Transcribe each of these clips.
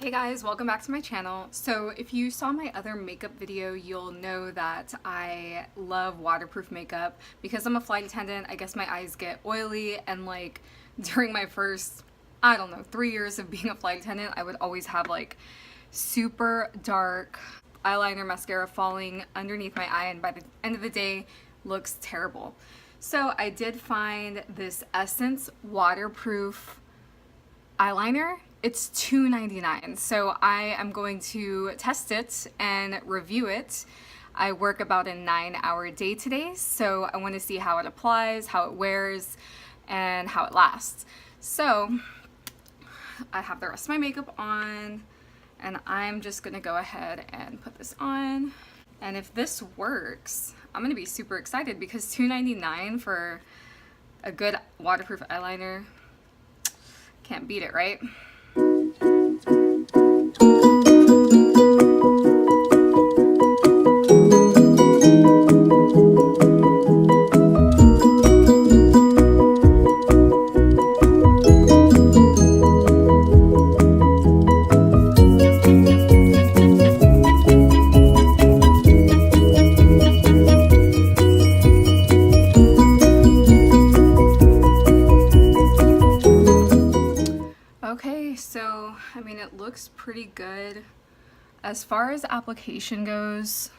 Hey guys, welcome back to my channel. So if you saw my other makeup video, you'll know that I love waterproof makeup. Because I'm a flight attendant, I guess my eyes get oily, and like during my first, I don't know, 3 years of being a flight attendant, I would always have like super dark eyeliner mascara falling underneath my eye, and by the end of the day looks terrible. So I did find this Essence waterproof eyeliner. It's $2.99, so I am going to test it and review it. I work about a 9-hour day today, so I want to see how it applies, how it wears, and how it lasts. So I have the rest of my makeup on, and I'm just gonna go ahead and put this on. And if this works, I'm gonna be super excited because $2.99 for a good waterproof eyeliner, can't beat it, right? Okay, so I mean, it looks pretty good. As far as application goes,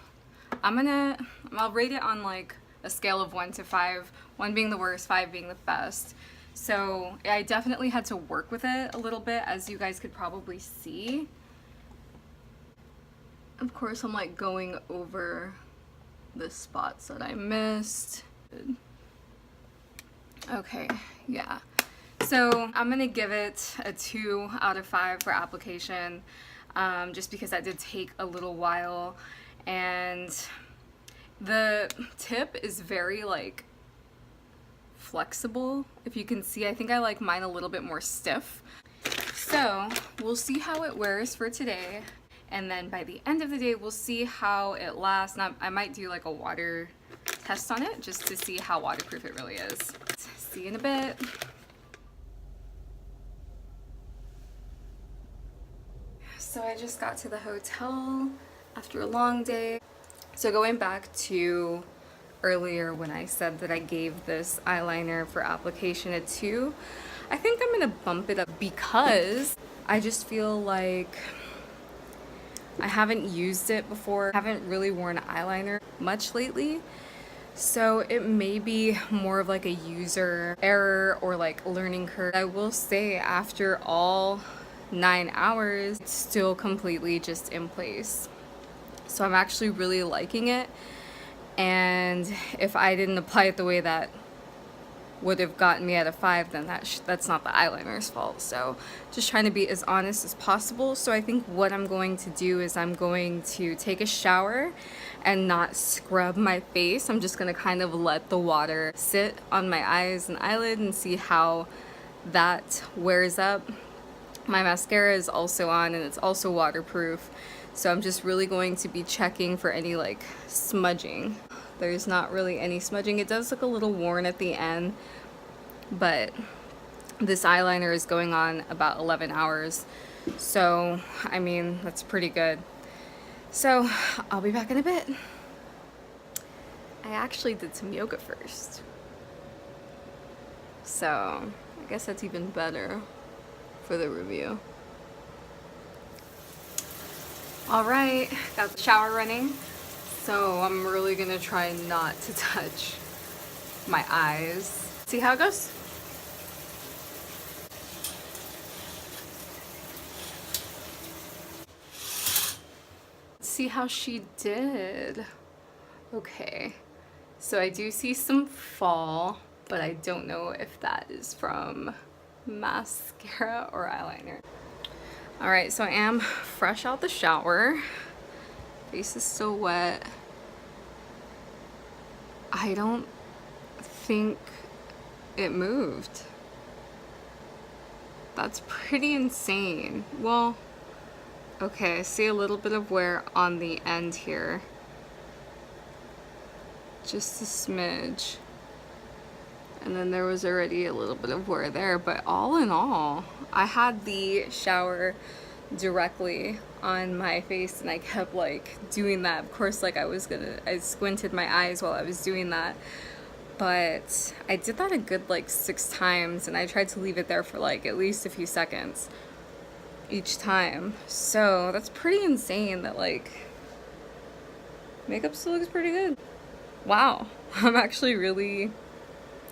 I'll rate it on like a scale of 1 to 5, 1 being the worst, 5 being the best. So I definitely had to work with it a little bit, as you guys could probably see. Of course, I'm like going over the spots that I missed. Okay, yeah. So I'm gonna give it a 2 out of 5 for application, just because that did take a little while, and the tip is very like flexible. If you can see, I think I like mine a little bit more stiff. So we'll see how it wears for today, and then by the end of the day we'll see how it lasts. Now I might do like a water test on it just to see how waterproof it really is. See you in a bit. So I just got to the hotel after a long day. So going back to earlier when I said that I gave this eyeliner for application a 2, I think I'm gonna bump it up because I just feel like I haven't used it before. I haven't really worn eyeliner much lately. So it may be more of like a user error or like learning curve. I will say after all 9 hours, it's still completely just in place. So I'm actually really liking it, and if I didn't apply it the way that would have gotten me at a 5, then that's not the eyeliner's fault. So just trying to be as honest as possible. So I think what I'm going to do is I'm going to take a shower and not scrub my face. I'm just going to kind of let the water sit on my eyes and eyelid and see how that wears up. My mascara is also on, and it's also waterproof, so I'm just really going to be checking for any like smudging. There's not really any smudging. It does look a little worn at the end, but this eyeliner is going on about 11 hours, so I mean that's pretty good. So I'll be back in a bit. I actually did some yoga first, so I guess that's even better for the review. Alright, got the shower running, so I'm really gonna try not to touch my eyes. See how it goes? See how she did. Okay, so I do see some fall, but I don't know if that is from mascara or eyeliner. Alright, so I am fresh out the shower. Face is still wet. I don't think it moved. That's pretty insane. Well, okay, I see a little bit of wear on the end here. Just a smidge. And then there was already a little bit of wear there, but all in all, I had the shower directly on my face, and I kept like doing that. Of course, like I squinted my eyes while I was doing that, but I did that a good like 6 times, and I tried to leave it there for like at least a few seconds each time. So that's pretty insane that like makeup still looks pretty good. Wow, I'm actually really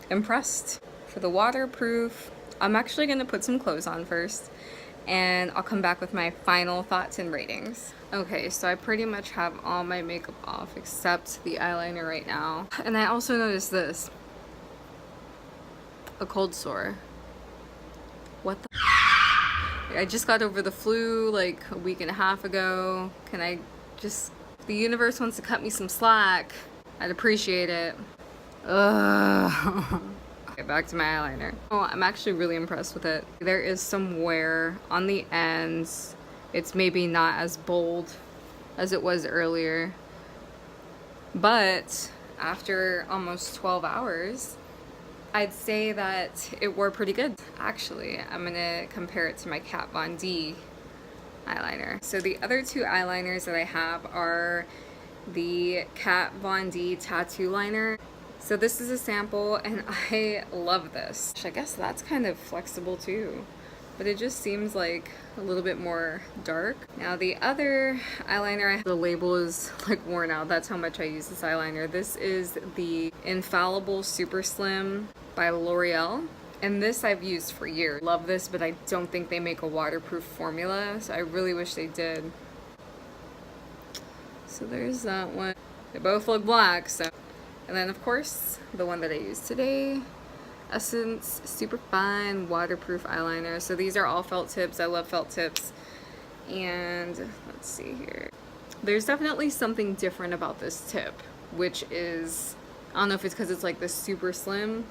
impressed. For the waterproof, I'm actually gonna put some clothes on first, and I'll come back with my final thoughts and ratings. Okay, so I pretty much have all my makeup off except the eyeliner right now. And I also noticed this. A cold sore. What the? I just got over the flu like a week and a half ago. Can I just... The universe wants to cut me some slack. I'd appreciate it. Ugh. Okay, back to my eyeliner. Oh, I'm actually really impressed with it. There is some wear on the ends. It's maybe not as bold as it was earlier, but after almost 12 hours, I'd say that it wore pretty good. Actually, I'm gonna compare it to my Kat Von D eyeliner. So the other two eyeliners that I have are the Kat Von D Tattoo Liner. So this is a sample, and I love this. I guess that's kind of flexible too, but it just seems like a little bit more dark. Now the other eyeliner, the label is like worn out. That's how much I use this eyeliner. This is the Infallible Super Slim by L'Oreal. And this I've used for years. Love this, but I don't think they make a waterproof formula, so I really wish they did. So there's that one. They both look black, so. And then of course, the one that I use today, Essence Super Fine Waterproof Eyeliner. So these are all felt tips. I love felt tips. And let's see here. There's definitely something different about this tip, which is, I don't know if it's because it's like this super slim,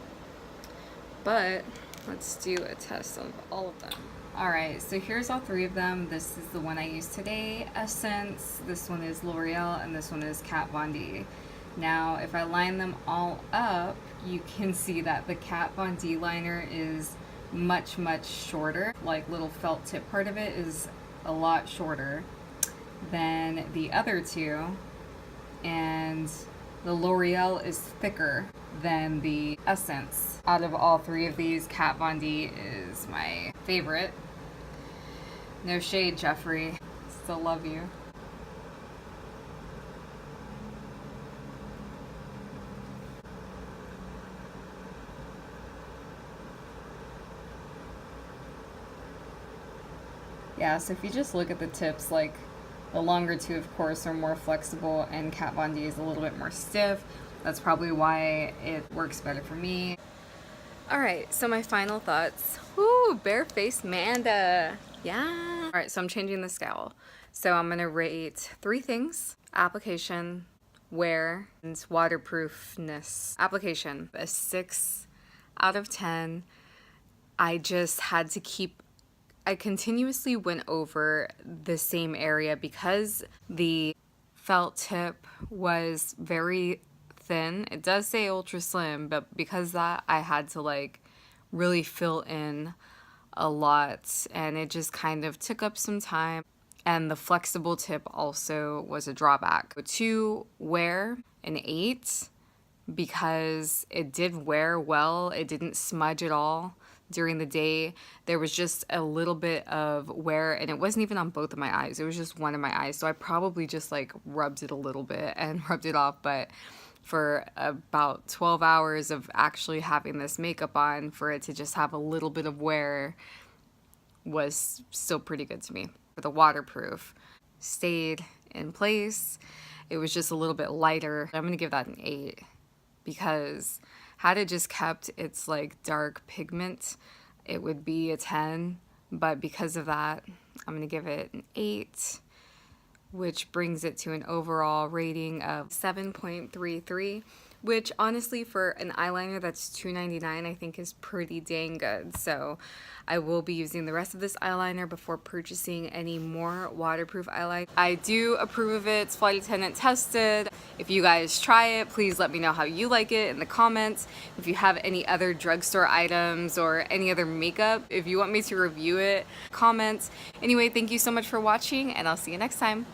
but let's do a test of all of them. Alright, so here's all three of them. This is the one I used today, Essence. This one is L'Oreal, and this one is Kat Von D. Now, if I line them all up, you can see that the Kat Von D liner is much, much shorter. Like, little felt tip part of it is a lot shorter than the other two. And the L'Oreal is thicker than the Essence. Out of all three of these, Kat Von D is my favorite. No shade, Jeffrey. Still love you. Yeah, so if you just look at the tips, like the longer two, of course, are more flexible, and Kat Von D is a little bit more stiff. That's probably why it works better for me. Alright, so my final thoughts. Woo, barefaced Manda. Yeah. Alright, so I'm changing the scale. So I'm gonna rate 3 things: application, wear, and waterproofness. Application, a 6 out of 10. I continuously went over the same area because the felt tip was very thin. It does say ultra slim, but because that, I had to like really fill in a lot, and it just kind of took up some time. And the flexible tip also was a drawback. To wear, an 8, because it did wear well. It didn't smudge at all during the day. There was just a little bit of wear, and it wasn't even on both of my eyes. It was just one of my eyes. So I probably just like rubbed it a little bit and rubbed it off. But for about 12 hours of actually having this makeup on, for it to just have a little bit of wear was still pretty good to me. The waterproof stayed in place. It was just a little bit lighter. I'm gonna give that an 8, because had it just kept its like dark pigment, it would be a 10. But because of that, I'm gonna give it an 8, which brings it to an overall rating of 7.33, which honestly for an eyeliner that's $2.99 I think is pretty dang good. So I will be using the rest of this eyeliner before purchasing any more waterproof eyeliner. I do approve of it. It's Flight Attendant tested. If you guys try it, please let me know how you like it in the comments. If you have any other drugstore items or any other makeup, if you want me to review it, comments. Anyway, thank you so much for watching, and I'll see you next time.